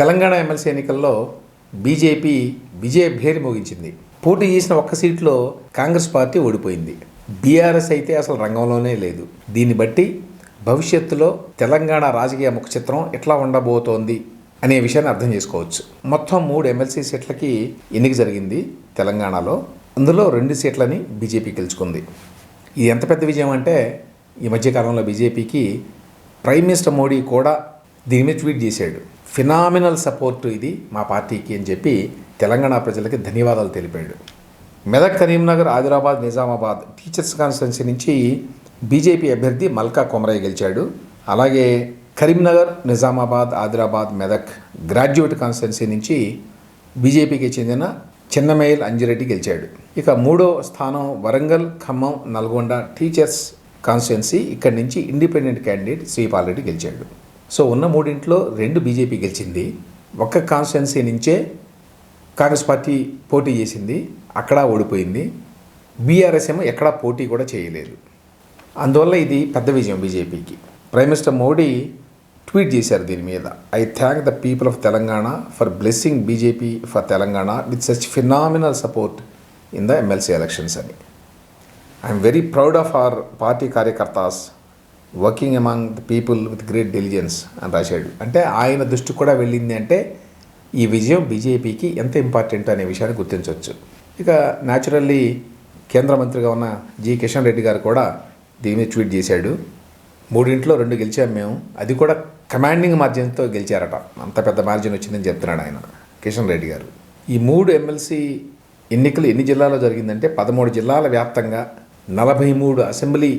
Telangana MLC ఎన్నికల్లో BJP విజయ భేరి మోగించింది. పోటీ చేసిన ఒక్క సీట్లో కాంగ్రెస్ పార్టీ ఓడిపోయింది. బీఆర్ఎస్ అయితే అసలు రంగంలోనే లేదు. దీన్ని బట్టి భవిష్యత్తులో తెలంగాణ రాజకీయ ముఖ చిత్రం ఎట్లా ఉండబోతోంది అనే విషయాన్ని అర్థం చేసుకోవచ్చు. మొత్తం 3 ఎమ్మెల్సీ సీట్లకి ఎన్నిక జరిగింది తెలంగాణలో. అందులో 2 సీట్లని బీజేపీ గెలుచుకుంది. ఇది ఎంత పెద్ద విజయం అంటే ఈ మధ్యకాలంలో బీజేపీకి ప్రైమ్ మినిస్టర్ మోడీ కూడా దీని మీద ట్వీట్ చేశాడు. ఫినామినల్ సపోర్ట్ ఇది మా పార్టీకి అని చెప్పి తెలంగాణ ప్రజలకి ధన్యవాదాలు తెలిపాడు. మెదక్, కరీంనగర్, ఆదిలాబాద్, నిజామాబాద్ టీచర్స్ కాన్స్టిట్యున్సీ నుంచి బీజేపీ అభ్యర్థి మల్కా కొమరయ్య గెలిచాడు. అలాగే కరీంనగర్, నిజామాబాద్, ఆదిలాబాద్, మెదక్ గ్రాడ్యుయేట్ కాన్స్టిట్యున్సీ నుంచి బీజేపీకి చెందిన చిన్నమేల్ అంజిరెడ్డి గెలిచాడు. ఇక 3వ స్థానం వరంగల్, ఖమ్మం, నల్గొండ టీచర్స్ కాన్స్టిట్యున్సీ. ఇక్కడి నుంచి ఇండిపెండెంట్ క్యాండిడేట్ శ్రీపాల్ రెడ్డి గెలిచాడు. సో ఉన్న 3 2 బీజేపీ గెలిచింది. ఒక్క కాన్స్టిట్యున్సీ నుంచే కాంగ్రెస్ పార్టీ పోటీ చేసింది, అక్కడ ఓడిపోయింది. బీఆర్ఎస్ ఏమో ఎక్కడా పోటీ కూడా చేయలేదు. అందువల్ల ఇది పెద్ద విజయం బీజేపీకి. ప్రైమ్ మినిస్టర్ మోడీ ట్వీట్ చేశారు దీని మీద. I thank the people of Telangana for blessing BJP for Telangana with such phenomenal support in the MLC elections అని. I'm very proud of our party karyakartas working among the people with great diligence అని రాశాడు. అంటే ఆయన దృష్టికి కూడా వెళ్ళింది అంటే ఈ విజయం బీజేపీకి ఎంత ఇంపార్టెంట్ అనే విషయాన్ని గుర్తించవచ్చు. ఇక న్యాచురల్లీ కేంద్ర మంత్రిగా ఉన్న జి కిషన్ రెడ్డి గారు కూడా దీని మీద ట్వీట్ చేశాడు. 3 2 గెలిచాము మేము, అది కూడా కమాండింగ్ మార్జిన్తో గెలిచారట. అంత పెద్ద మార్జిన్ వచ్చిందని చెప్తున్నాడు ఆయన కిషన్ రెడ్డి గారు. ఈ 3 ఎమ్మెల్సీ ఎన్నికలు ఎన్ని జిల్లాలో జరిగిందంటే 13 జిల్లాల వ్యాప్తంగా, 43 అసెంబ్లీ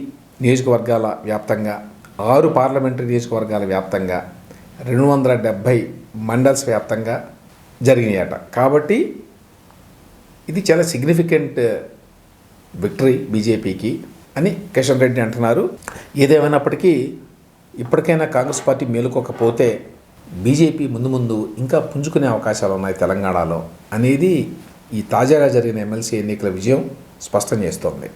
నియోజకవర్గాల వ్యాప్తంగా, 6 పార్లమెంటరీ నియోజకవర్గాల వ్యాప్తంగా, 270 మండల్స్ వ్యాప్తంగా జరిగినాయట. కాబట్టి ఇది చాలా సిగ్నిఫికెంట్ విక్టరీ బీజేపీకి అని కిషన్ రెడ్డి అంటున్నారు. ఏదేమైనప్పటికీ ఇప్పటికైనా కాంగ్రెస్ పార్టీ మేలుకోకపోతే బీజేపీ ముందు ఇంకా పుంజుకునే అవకాశాలు ఉన్నాయి తెలంగాణలో అనేది ఈ తాజాగా జరిగిన ఎమ్మెల్సీ ఎన్నికల విజయం స్పష్టం చేస్తోంది.